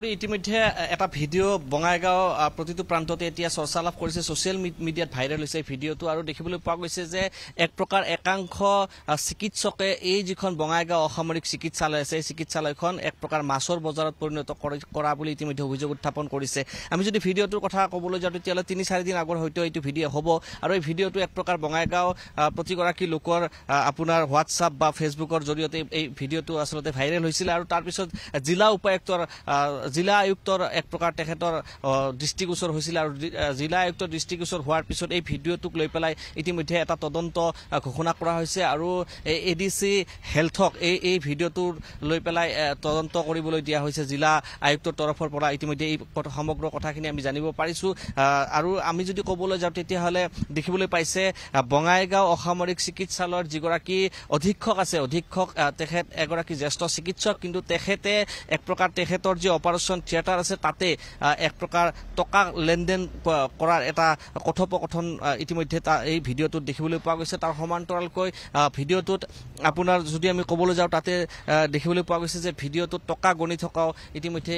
ইতিমধ্যে এটা ভিডিও বঙাইগাঁও প্ৰতিটো প্ৰান্ততে এতিয়া চৰ্চা লাভ কৰিছে ছ'চিয়েল মিডিয়াত ভাইৰেল হৈছে এই ভিডিঅ'টো আৰু দেখিবলৈ পোৱা গৈছে যে এক প্ৰকাৰ একাংশ চিকিৎসকে এই যিখন বঙাইগাঁও অসামৰিক চিকিৎসালয় আছে এই চিকিৎসালয়খন এক প্ৰকাৰ মাছৰ বজাৰত পৰিণত কৰা বুলি ইতিমধ্যে অভিযোগ উত্থাপন কৰিছে আমি যদি ভিডিঅ'টোৰ কথা ক'বলৈ যাওঁ তেতিয়াহ'লে ৩-৪ দিন আগৰ হয়তো এইটো ভিডিঅ' হ'ব আৰু এই ভিডিঅ'টো এক প্ৰকাৰ বঙাইগাঁও প্ৰতিগৰাকী লোকৰ আপোনাৰ হোৱাটছআপ বা ফেচবুকৰ জৰিয়তে এই ভিডিঅ'টো আচলতে ভাইৰেল হৈছিল আৰু তাৰপিছত জিলা আয়ুক্তৰ এক প্ৰকাৰ তেখেতৰ দৃষ্টিগোচৰ হৈছিল আৰু জিলা আয়ুক্তৰ দৃষ্টিগোচৰ হোৱাৰ পিছত এই ভিডিঅ'টোক লৈ পেলাই ইতিমধ্যে এটা তদন্ত ঘোষণা কৰা হৈছে আৰু এডিসি হেলথক এই ভিডিঅ'টোৰ লৈ পেলাই তদন্ত কৰিবলৈ দিয়া হৈছে জিলা আয়ুক্তৰ তৰফৰ পৰা ইতিমধ্যে এই সমগ্ৰ কথাখিনি আমি জানিব পাৰিছো আৰু আমি যদি ক'বলৈ যাওঁ তেতিয়াহ'লে দেখিবলৈ পাইছে বঙাইগাঁও অসামৰিক চিকিৎসালয়ৰ যিগৰাকী অধীক্ষক আছে তেখেত এগৰাকী জ্যেষ্ঠ চিকিৎসক কিন্তু তেখেতে এক প্ৰকাৰ তেখেতৰ যি অপাৰেশ্যন থিয়েটাৰ আছে তাতে এক প্ৰকাৰ টকা লেনদেন কৰাৰ এটা কথোপকথন ইতিমধ্যে এই ভিডিঅ'টোত দেখিবলৈ পোৱা গৈছে তাৰ সমান্তৰালকৈ ভিডিঅ'টোত আপোনাৰ যদি আমি ক'বলৈ যাওঁ তাতে দেখিবলৈ পোৱা গৈছে যে ভিডিঅ'টোত টকা গণি থকাও ইতিমধ্যে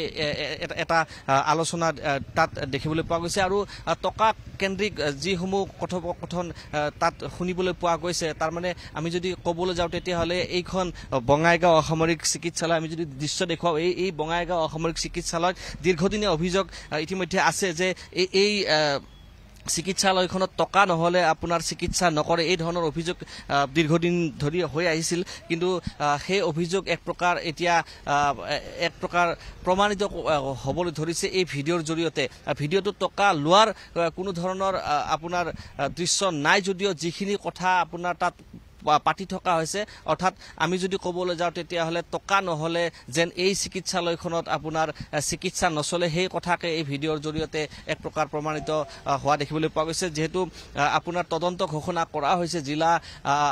এটা আলোচনা তাত দেখিবলৈ পোৱা গৈছে আৰু টকা কেন্দ্ৰিক যিসমূহ কথোপকথন তাত শুনিবলৈ পোৱা গৈছে তাৰ মানে আমি যদি ক'বলৈ যাওঁ তেতিয়াহ'লে এইখন বঙাইগাঁও অসামৰিক চিকিৎসালয় আমি যদি দৃশ্য দেখুৱাওঁ এই বঙাইগাঁও অসামৰিক চিকিৎসালয়ত দীৰ্ঘদিনীয়া অভিযোগ ইতিমধ্যে আছে যে এই চিকিৎসালয়খনত টকা নহ'লে আপোনাৰ চিকিৎসা নকৰে এই ধৰণৰ অভিযোগ দীৰ্ঘদিন ধৰি হৈ আহিছিল কিন্তু সেই অভিযোগ এক প্ৰকাৰ এতিয়া এক প্ৰকাৰ প্ৰমাণিত হ'বলৈ ধৰিছে এই ভিডিঅ'ৰ জৰিয়তে ভিডিঅ'টোত টকা লোৱাৰ কোনো ধৰণৰ আপোনাৰ দৃশ্য নাই যদিও যিখিনি কথা আপোনাৰ তাত পাতি থকা হৈছে অৰ্থাৎ আমি যদি ক'বলৈ যাওঁ তেতিয়াহ'লে টকা নহ'লে যেন এই চিকিৎসালয়খনত আপোনাৰ চিকিৎসা নচলে সেই কথাকে এই ভিডিঅ'ৰ জৰিয়তে এক প্ৰকাৰ প্ৰমাণিত হোৱা দেখিবলৈ পোৱা গৈছে যিহেতু আপোনাৰ তদন্ত ঘোষণা কৰা হৈছে জিলা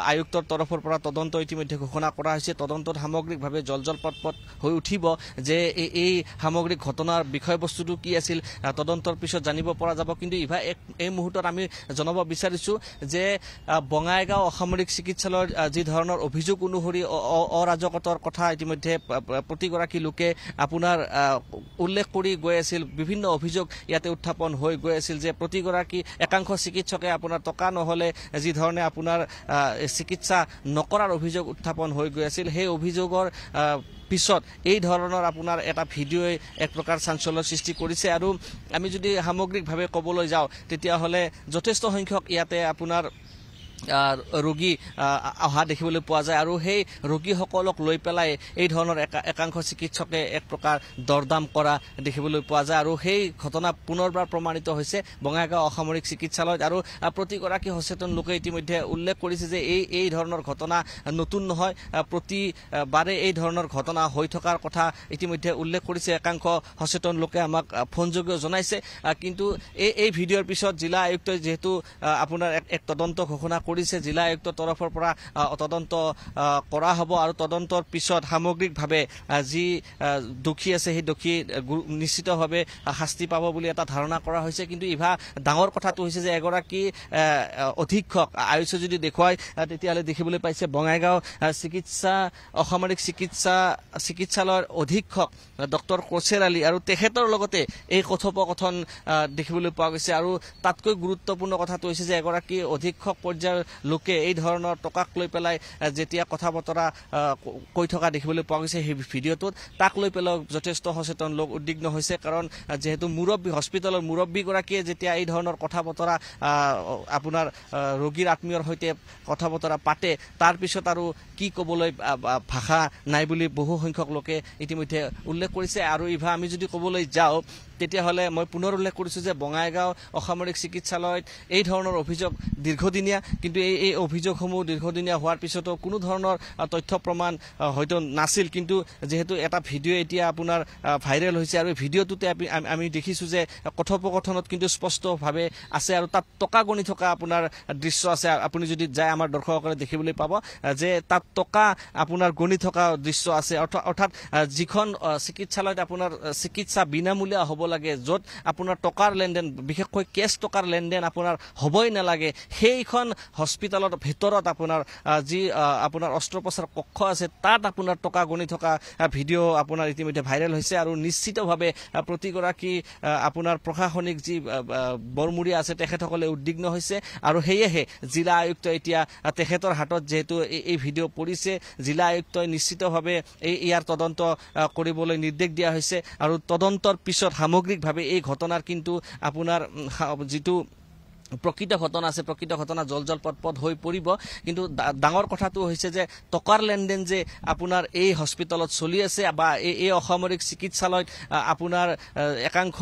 আয়ুক্তৰ তৰফৰ পৰা তদন্ত ইতিমধ্যে ঘোষণা কৰা হৈছে তদন্তত সামগ্ৰিকভাৱে জলজল পটপট হৈ উঠিব যে এই সামগ্ৰিক ঘটনাৰ বিষয়বস্তুটো কি আছিল তদন্তৰ পিছত জানিব পৰা যাব কিন্তু এই মুহূৰ্তত আমি জনাব বিচাৰিছোঁ যে বঙাইগাঁও অসামৰিক চিকিৎসালয়ৰ যি ধৰণৰ অভিযোগ অনুসৰি অৰাজকতাৰ কথা ইতিমধ্যে প্ৰতিগৰাকী লোকে আপোনাৰ উল্লেখ কৰি গৈ আছিল বিভিন্ন অভিযোগ ইয়াতে উত্থাপন হৈ গৈ আছিল যে প্ৰতিগৰাকী একাংশ চিকিৎসকে আপোনাৰ টকা নহ'লে যি ধৰণে আপোনাৰ চিকিৎসা নকৰাৰ অভিযোগ উত্থাপন হৈ গৈ আছিল সেই অভিযোগৰ পিছত এই ধৰণৰ আপোনাৰ এটা ভিডিঅ'ই এক প্ৰকাৰ চাঞ্চল্যৰ সৃষ্টি কৰিছে আৰু আমি যদি সামগ্ৰিকভাৱে ক'বলৈ যাওঁ তেতিয়াহ'লে যথেষ্ট সংখ্যক ইয়াতে আপোনাৰ ৰোগী অহা দেখিবলৈ পোৱা যায় আৰু সেই ৰোগীসকলক লৈ পেলাই এই ধৰণৰ একাংশ চিকিৎসকে এক প্ৰকাৰ দৰদাম কৰা দেখিবলৈ পোৱা যায় আৰু সেই ঘটনা পুনৰবাৰ প্ৰমাণিত হৈছে বঙাইগাঁও অসামৰিক চিকিৎসালয়ত আৰু প্ৰতিগৰাকী সচেতন লোকে ইতিমধ্যে উল্লেখ কৰিছে যে এই ধৰণৰ ঘটনা নতুন নহয় প্ৰতিবাৰে এই ধৰণৰ ঘটনা হৈ থকাৰ কথা ইতিমধ্যে উল্লেখ কৰিছে একাংশ সচেতন লোকে আমাক ফোনযোগেও জনাইছে কিন্তু এই ভিডিঅ'ৰ পিছত জিলা আয়ুক্তই যিহেতু আপোনাৰ এক তদন্ত ঘোষণা কৰিছে জিলা আয়ুক্তৰ তৰফৰ পৰা তদন্ত কৰা হ'ব আৰু তদন্তৰ পিছত সামগ্ৰিকভাৱে যি দোষী আছে সেই দোষী নিশ্চিতভাৱে শাস্তি পাব বুলি এটা ধাৰণা কৰা হৈছে কিন্তু ডাঙৰ কথাটো হৈছে যে এগৰাকী অধীক্ষক আয়ুষে যদি দেখুৱায় তেতিয়াহ'লে দেখিবলৈ পাইছে বঙাইগাঁও অসামৰিক চিকিৎসালয়ৰ অধীক্ষক ডক্টৰ কৌচেৰ আলী আৰু তেখেতৰ লগতে এই কথোপকথন দেখিবলৈ পোৱা গৈছে আৰু তাতকৈ গুৰুত্বপূৰ্ণ কথাটো হৈছে যে এগৰাকী অধীক্ষক পৰ্যায়ৰ লোকে এই ধৰণৰ টকাক লৈ পেলাই যেতিয়া কথা বতৰা কৈ থকা দেখিবলৈ পোৱা গৈছে সেই ভিডিঅ'টোত তাক লৈ পেলাই যথেষ্ট সচেতন লোক উদ্বিগ্ন হৈছে কাৰণ যিহেতু হস্পিটেলৰ মুৰব্বীগৰাকীয়ে যেতিয়া এই ধৰণৰ কথা বতৰা আপোনাৰ ৰোগীৰ আত্মীয়ৰ সৈতে কথা বতৰা পাতে তাৰপিছত আৰু কি ক'বলৈ ভাষা নাই বুলি বহু সংখ্যক লোকে ইতিমধ্যে উল্লেখ কৰিছে আৰু আমি যদি ক'বলৈ যাওঁ তেতিয়াহ'লে মই পুনৰ উল্লেখ কৰিছোঁ যে বঙাইগাঁও অসামৰিক চিকিৎসালয়ত এই ধৰণৰ অভিযোগ দীৰ্ঘদিনীয়া কিন্তু এই অভিযোগসমূহ দীৰ্ঘদিনীয়া হোৱাৰ পিছতো কোনো ধৰণৰ তথ্য প্ৰমাণ হয়তো নাছিল কিন্তু যিহেতু এটা ভিডিঅ' এতিয়া আপোনাৰ ভাইৰেল হৈছে আৰু এই ভিডিঅ'টোতে আমি দেখিছোঁ যে কথোপকথনত কিন্তু স্পষ্টভাৱে আছে আৰু তাত টকা গণি থকা আপোনাৰ দৃশ্য আছে আপুনি যদি যায় আমাৰ দৰ্শকসকলে দেখিবলৈ পাব যে তাত টকা আপোনাৰ গণি থকা দৃশ্য আছে অৰ্থাৎ যিখন চিকিৎসালয়ত আপোনাৰ চিকিৎসা বিনামূলীয়া হ'ব লাগে য'ত আপোনাৰ টকাৰ লেনদেন বিশেষকৈ কেছ টকাৰ লেনদেন আপোনাৰ হ'বই নালাগে সেইখন হস্পিটেলৰ ভিতৰত আপোনাৰ যি আপোনাৰ অস্ত্ৰোপচাৰ কক্ষ আছে তাত আপোনাৰ টকা গণি থকা ভিডিঅ' আপোনাৰ ইতিমধ্যে ভাইৰেল হৈছে আৰু নিশ্চিতভাৱে প্ৰতিগৰাকী আপোনাৰ প্ৰশাসনিক যি বৰমূৰীয়া আছে তেখেতসকলে উদ্বিগ্ন হৈছে আৰু সেয়েহে জিলা আয়ুক্ত এতিয়া তেখেতৰ হাতত যেহেতু এই ভিডিঅ' পৰিছে জিলা আয়ুক্তই নিশ্চিতভাৱে ইয়াৰ তদন্ত কৰিবলৈ নিৰ্দেশ দিয়া হৈছে আৰু তদন্তৰ পিছত সামগ্ৰিকভাৱে এই ঘটনাৰ কিন্তু আপোনাৰ যিটো প্ৰকৃত ঘটনা আছে প্ৰকৃত ঘটনা জল পট হৈ পৰিব কিন্তু ডাঙৰ কথাটো হৈছে যে টকাৰ লেনদেন যে আপোনাৰ এই হস্পিটেলত চলি আছে বা এই অসামৰিক চিকিৎসালয়ত আপোনাৰ একাংশ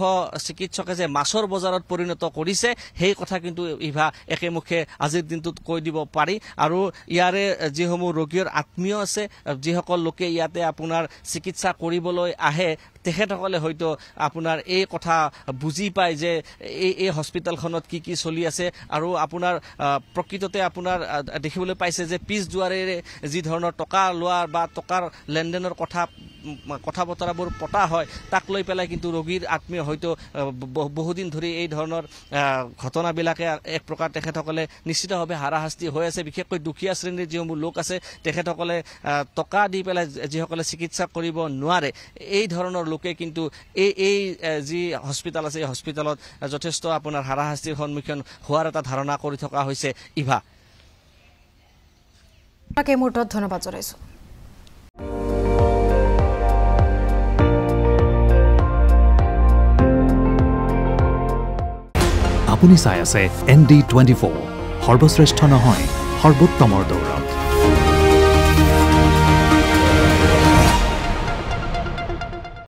চিকিৎসকে যে মাছৰ বজাৰত পৰিণত কৰিছে সেই কথা কিন্তু ইভা একেমুখে আজিৰ দিনটোত কৈ দিব পাৰি আৰু ইয়াৰে যিসমূহ ৰোগীৰ আত্মীয় আছে যিসকল লোকে ইয়াতে আপোনাৰ চিকিৎসা কৰিবলৈ আহে তেখেতসকলে হয়তো আপোনাৰ এই কথা বুজি পায় যে এই হস্পিটেলখনত কি চলি আছে আৰু আপোনাৰ প্ৰকৃততে আপোনাৰ দেখিবলৈ পাইছে যে পিছ দুৱাৰেৰে যি ধৰণৰ টকা লোৱা বা টকাৰ লেনদেনৰ কথা বতৰাবোৰ পতা হয় তাক লৈ পেলাই কিন্তু ৰোগীৰ আত্মীয় হয়তো বহুদিন ধৰি এই ধৰণৰ ঘটনাবিলাকে এক প্ৰকাৰ তেখেতসকলে নিশ্চিতভাৱে হাৰাশাস্তি হৈ আছে বিশেষকৈ দুখীয়া শ্ৰেণীৰ যিসমূহ লোক আছে তেখেতসকলে টকা দি পেলাই যিসকলে চিকিৎসা কৰিব নোৱাৰে এই ধৰণৰ লোকে কিন্তু এই যি হস্পিটেল আছে এই হস্পিটেলত যথেষ্ট আপোনাৰ হাৰাশাস্তিৰ সন্মুখীন হোৱাৰ এটা ধাৰণা কৰি থকা হৈছে ইভা এই মুহূৰ্তত ধন্যবাদ জনাইছো আপুনি চাই আছে ND24 সৰ্বশ্ৰেষ্ঠ নহয় সৰ্বোত্তমৰ দৌৰ